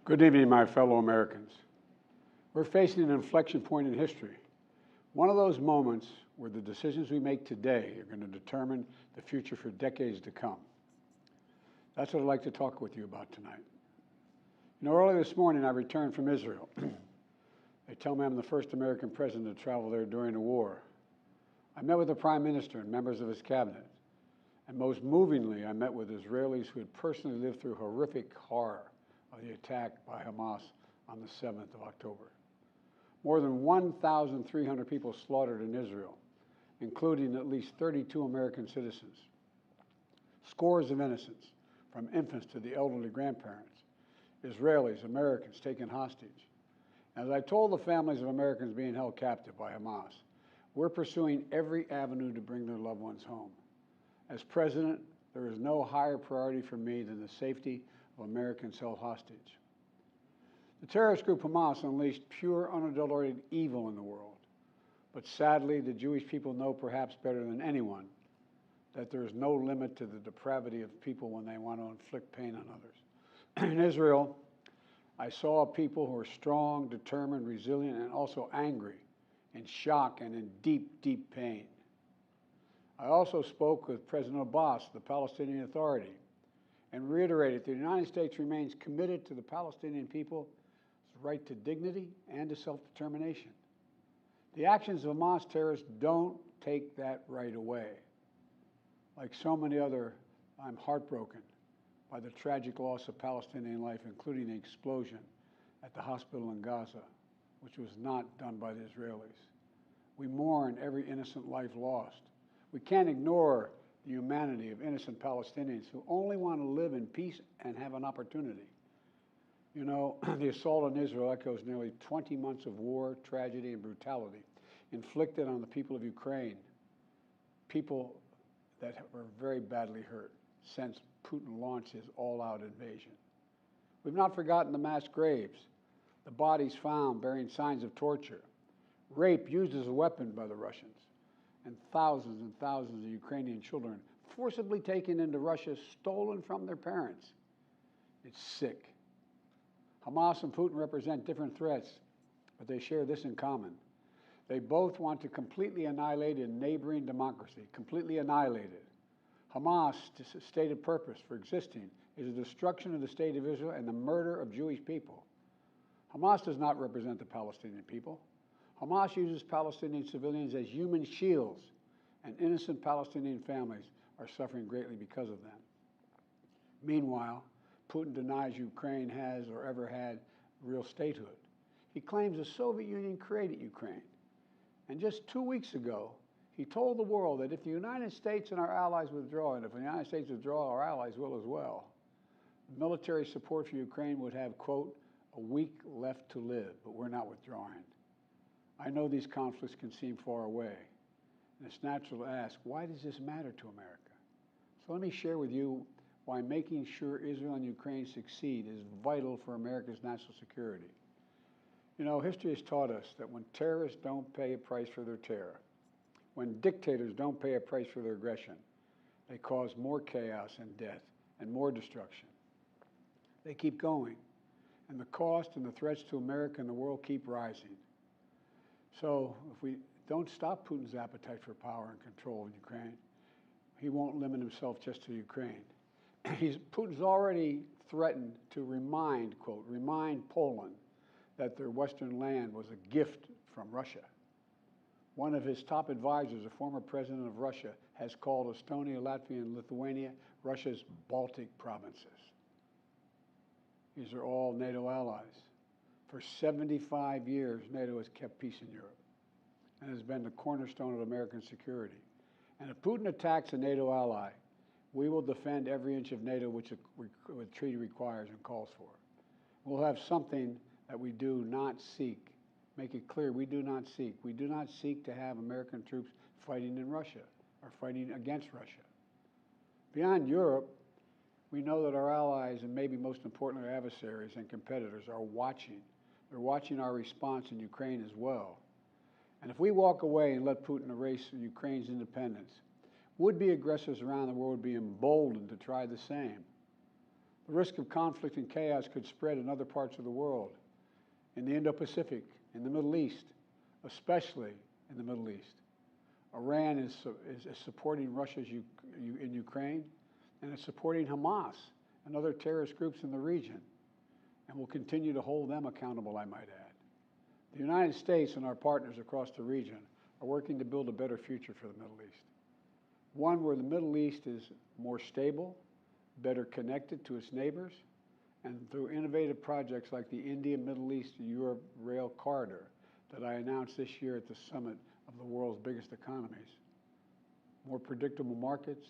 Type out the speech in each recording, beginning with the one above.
Good evening, my fellow Americans. We're facing an inflection point in history. One of those moments where the decisions we make today are going to determine the future for decades to come. That's what I'd like to talk with you about tonight. Early this morning I returned from Israel. They tell me I'm the first American president to travel there during the war. I met with the Prime Minister and members of his cabinet. And most movingly, I met with Israelis who had personally lived through horrific horror of the attack by Hamas on the 7th of October. More than 1,300 people slaughtered in Israel, including at least 32 American citizens. Scores of innocents, from infants to the elderly grandparents, Israelis, Americans taken hostage. As I told the families of Americans being held captive by Hamas, we're pursuing every avenue to bring their loved ones home. As president, there is no higher priority for me than the safety of Americans held hostage. The terrorist group Hamas unleashed pure, unadulterated evil in the world. But sadly, the Jewish people know perhaps better than anyone that there is no limit to the depravity of people when they want to inflict pain on others. In Israel, I saw people who are strong, determined, resilient, and also angry, in shock and in deep, deep pain. I also spoke with President Abbas, the Palestinian Authority, and reiterated that the United States remains committed to the Palestinian people's right to dignity and to self-determination. The actions of Hamas terrorists don't take that right away. Like so many other, I'm heartbroken by the tragic loss of Palestinian life, including the explosion at the hospital in Gaza, which was not done by the Israelis. We mourn every innocent life lost. We can't ignore the humanity of innocent Palestinians who only want to live in peace and have an opportunity. The assault on Israel echoes nearly 20 months of war, tragedy, and brutality inflicted on the people of Ukraine, people that were very badly hurt since Putin launched his all-out invasion. We've not forgotten the mass graves, the bodies found bearing signs of torture, rape used as a weapon by the Russians, and thousands of Ukrainian children forcibly taken into Russia, stolen from their parents. It's sick. Hamas and Putin represent different threats, but they share this in common. They both want to completely annihilate a neighboring democracy, completely annihilate it. Hamas' stated purpose for existing is the destruction of the state of Israel and the murder of Jewish people. Hamas does not represent the Palestinian people. Hamas uses Palestinian civilians as human shields, and innocent Palestinian families are suffering greatly because of them. Meanwhile, Putin denies Ukraine has or ever had real statehood. He claims the Soviet Union created Ukraine. And just 2 weeks ago, he told the world that if the United States and our allies withdraw, and if the United States withdraw, our allies will as well, military support for Ukraine would have, quote, a week left to live, but we're not withdrawing. I know these conflicts can seem far away, and it's natural to ask, why does this matter to America? So let me share with you why making sure Israel and Ukraine succeed is vital for America's national security. History has taught us that when terrorists don't pay a price for their terror, when dictators don't pay a price for their aggression, they cause more chaos and death and more destruction. They keep going, and the cost and the threats to America and the world keep rising. So if we don't stop Putin's appetite for power and control in Ukraine, he won't limit himself just to Ukraine. Putin's already threatened to remind Poland that their Western land was a gift from Russia. One of his top advisors, a former president of Russia, has called Estonia, Latvia, and Lithuania Russia's Baltic provinces. These are all NATO allies. For 75 years, NATO has kept peace in Europe and has been the cornerstone of American security. And if Putin attacks a NATO ally, we will defend every inch of NATO which the treaty requires and calls for. We'll have something that we do not seek. Make it clear, we do not seek. We do not seek to have American troops fighting in Russia or fighting against Russia. Beyond Europe, we know that our allies, and maybe most importantly our adversaries and competitors, are watching. They're watching our response in Ukraine as well. And if we walk away and let Putin erase Ukraine's independence, would-be aggressors around the world would be emboldened to try the same. The risk of conflict and chaos could spread in other parts of the world, in the Indo-Pacific, in the Middle East, especially in the Middle East. Iran is supporting Russia in Ukraine, and it's supporting Hamas and other terrorist groups in the region, and will continue to hold them accountable, I might add. The United States and our partners across the region are working to build a better future for the Middle East. One where the Middle East is more stable, better connected to its neighbors, and through innovative projects like the India-Middle East-Europe Rail Corridor that I announced this year at the summit of the world's biggest economies. More predictable markets,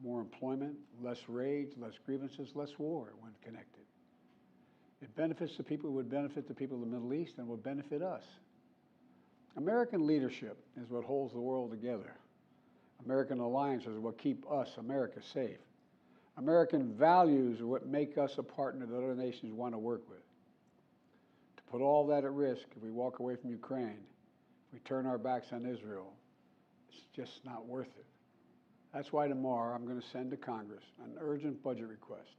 more employment, less rage, less grievances, less war when connected. It benefits the people who would benefit the people of the Middle East and would benefit us. American leadership is what holds the world together. American alliances are what keep us, America, safe. American values are what make us a partner that other nations want to work with. To put all that at risk, if we walk away from Ukraine, if we turn our backs on Israel, it's just not worth it. That's why tomorrow I'm going to send to Congress an urgent budget request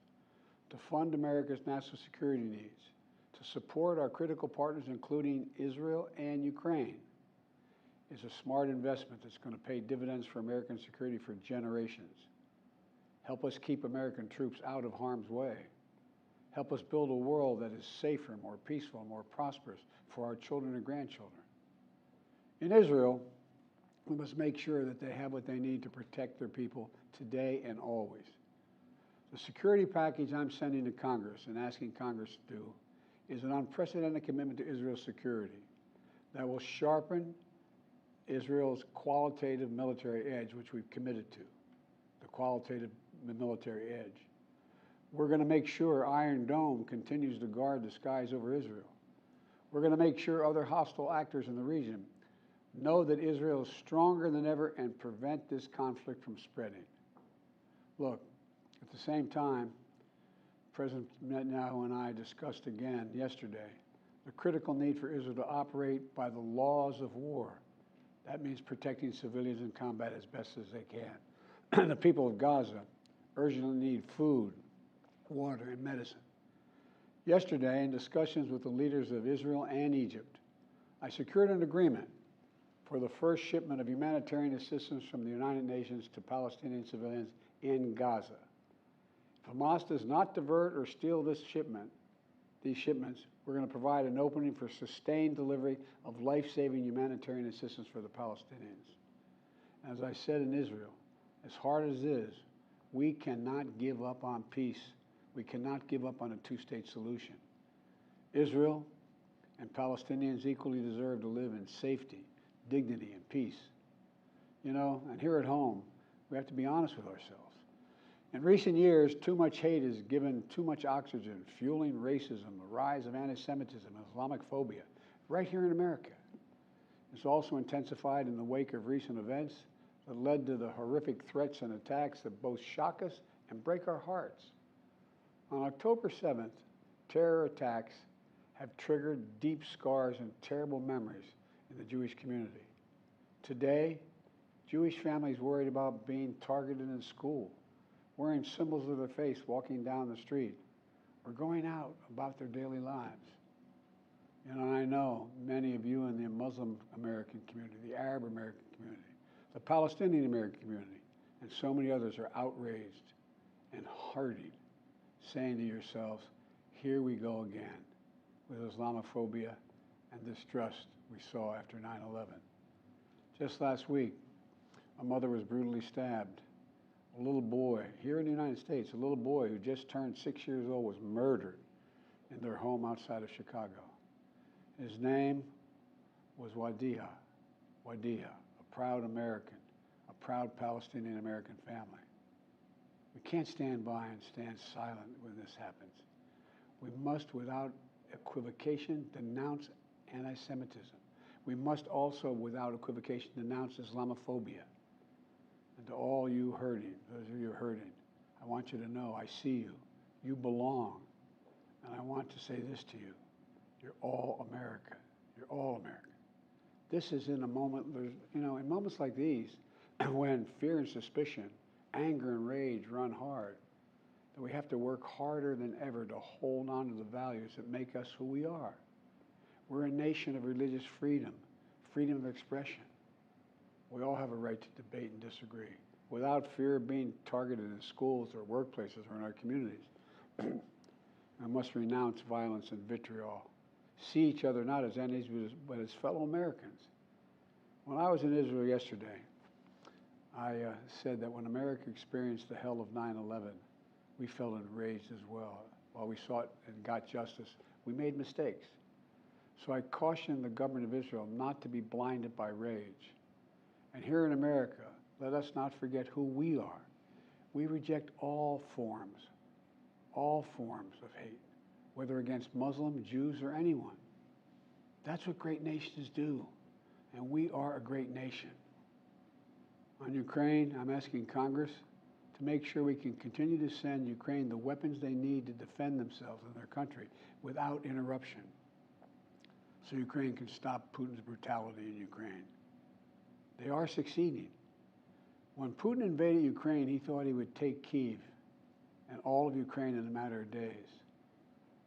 to fund America's national security needs, to support our critical partners, including Israel and Ukraine, is a smart investment that's going to pay dividends for American security for generations. Help us keep American troops out of harm's way. Help us build a world that is safer, more peaceful, more prosperous for our children and grandchildren. In Israel, we must make sure that they have what they need to protect their people today and always. The security package I'm sending to Congress and asking Congress to do is an unprecedented commitment to Israel's security that will sharpen Israel's qualitative military edge, which we've committed to, the qualitative military edge. We're going to make sure Iron Dome continues to guard the skies over Israel. We're going to make sure other hostile actors in the region know that Israel is stronger than ever and prevent this conflict from spreading. Look, at the same time, President Netanyahu and I discussed again yesterday the critical need for Israel to operate by the laws of war. That means protecting civilians in combat as best as they can. The people of Gaza urgently need food, water, and medicine. Yesterday, in discussions with the leaders of Israel and Egypt, I secured an agreement for the first shipment of humanitarian assistance from the United Nations to Palestinian civilians in Gaza. If Hamas does not divert or steal these shipments, we're going to provide an opening for sustained delivery of life-saving humanitarian assistance for the Palestinians. As I said in Israel, as hard as it is, we cannot give up on peace. We cannot give up on a two-state solution. Israel and Palestinians equally deserve to live in safety, dignity, and peace. You know, and here at home, we have to be honest with ourselves. In recent years, too much hate has given too much oxygen, fueling racism, the rise of anti-Semitism, and Islamophobia, right here in America. It's also intensified in the wake of recent events that led to the horrific threats and attacks that both shock us and break our hearts. On October 7th, terror attacks have triggered deep scars and terrible memories in the Jewish community. Today, Jewish families worried about being targeted in school, wearing symbols of their faith, walking down the street, or going out about their daily lives. And I know many of you in the Muslim American community, the Arab American community, the Palestinian American community, and so many others are outraged and heartened, saying to yourselves, here we go again with Islamophobia and distrust we saw after 9/11. Just last week, a mother was brutally stabbed. A little boy, here in the United States, a little boy who just turned 6 years old was murdered in their home outside of Chicago. His name was Wadiha, a proud American, a proud Palestinian American family. We can't stand by and stand silent when this happens. We must, without equivocation, denounce anti-Semitism. We must also, without equivocation, denounce Islamophobia. And to all you hurting, those of you hurting, I want you to know I see you. You belong. And I want to say this to you. You're all America. You're all America. This is in a moment, in moments like these, when fear and suspicion, anger and rage run hard, that we have to work harder than ever to hold on to the values that make us who we are. We're a nation of religious freedom, freedom of expression. We all have a right to debate and disagree without fear of being targeted in schools or workplaces or in our communities. I must renounce violence and vitriol. See each other not as enemies, but as fellow Americans. When I was in Israel yesterday, I said that when America experienced the hell of 9/11, we felt enraged as well. While we sought and got justice, we made mistakes. So I cautioned the government of Israel not to be blinded by rage. And here in America, let us not forget who we are. We reject all forms of hate, whether against Muslims, Jews, or anyone. That's what great nations do, and we are a great nation. On Ukraine, I'm asking Congress to make sure we can continue to send Ukraine the weapons they need to defend themselves and their country without interruption, so Ukraine can stop Putin's brutality in Ukraine. They are succeeding. When Putin invaded Ukraine, he thought he would take Kyiv and all of Ukraine in a matter of days.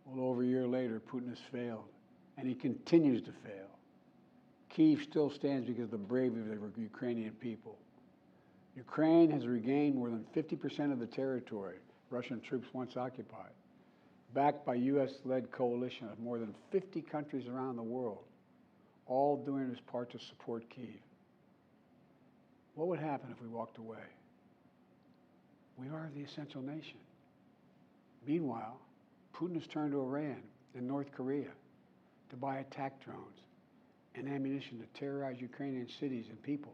Well, over a year later, Putin has failed, and he continues to fail. Kyiv still stands because of the bravery of the Ukrainian people. Ukraine has regained more than 50% of the territory Russian troops once occupied, backed by U.S.-led coalition of more than 50 countries around the world, all doing its part to support Kyiv. What would happen if we walked away? We are the essential nation. Meanwhile, Putin has turned to Iran and North Korea to buy attack drones and ammunition to terrorize Ukrainian cities and people.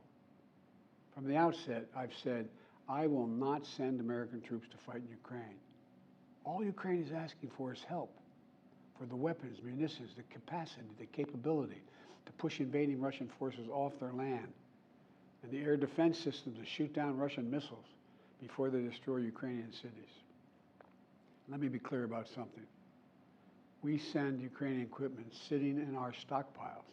From the outset, I've said, I will not send American troops to fight in Ukraine. All Ukraine is asking for is help for the weapons, munitions, the capacity, the capability to push invading Russian forces off their land, and the air defense systems to shoot down Russian missiles before they destroy Ukrainian cities. Let me be clear about something. We send Ukrainian equipment sitting in our stockpiles.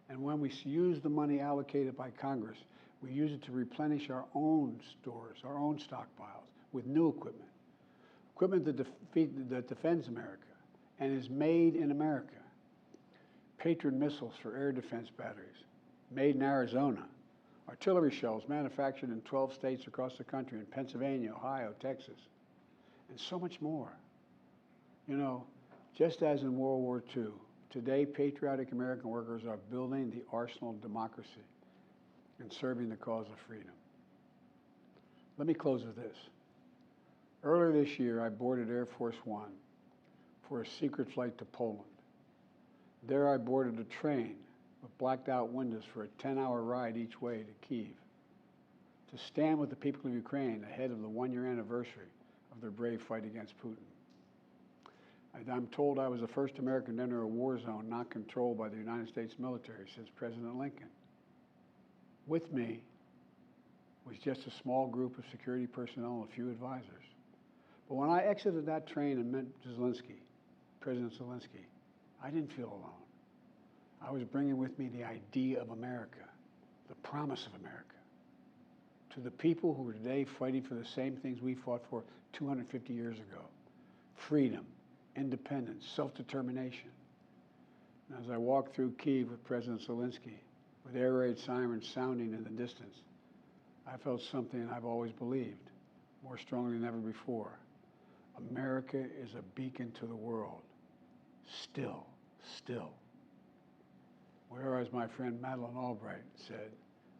And when we use the money allocated by Congress, we use it to replenish our own stores, our own stockpiles with new equipment. Equipment that defends America and is made in America. Patriot missiles for air defense batteries, made in Arizona. Artillery shells manufactured in 12 states across the country, in Pennsylvania, Ohio, Texas, and so much more. You know, just as in World War II, today patriotic American workers are building the arsenal of democracy and serving the cause of freedom. Let me close with this. Earlier this year, I boarded Air Force One for a secret flight to Poland. There I boarded a train with blacked out windows for a 10-hour ride each way to Kyiv, to stand with the people of Ukraine ahead of the one-year anniversary of their brave fight against Putin. I'm told I was the first American to enter a war zone not controlled by the United States military since President Lincoln. With me was just a small group of security personnel and a few advisors. But when I exited that train and met President Zelensky, I didn't feel alone. I was bringing with me the idea of America, the promise of America, to the people who are today fighting for the same things we fought for 250 years ago: freedom, independence, self-determination. And as I walked through Kyiv with President Zelensky, with air raid sirens sounding in the distance, I felt something I've always believed, more strongly than ever before. America is a beacon to the world. Still. Whereas my friend Madeleine Albright said,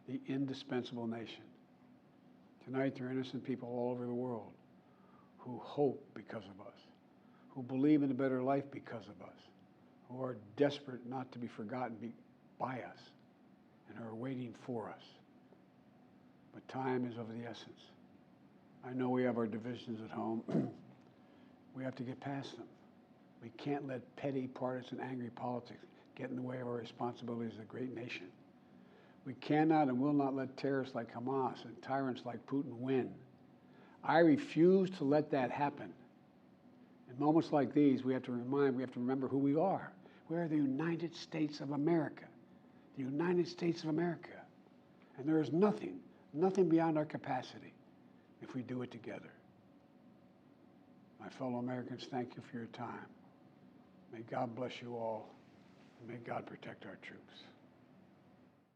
the indispensable nation. Tonight, there are innocent people all over the world who hope because of us, who believe in a better life because of us, who are desperate not to be forgotten by us, and are waiting for us. But time is of the essence. I know we have our divisions at home. We have to get past them. We can't let petty, partisan, angry politics get in the way of our responsibilities as a great nation. We cannot and will not let terrorists like Hamas and tyrants like Putin win. I refuse to let that happen. In moments like these, we have to remember who we are. We are the United States of America. The United States of America. And there is nothing beyond our capacity if we do it together. My fellow Americans, thank you for your time. May God bless you all, and may God protect our troops.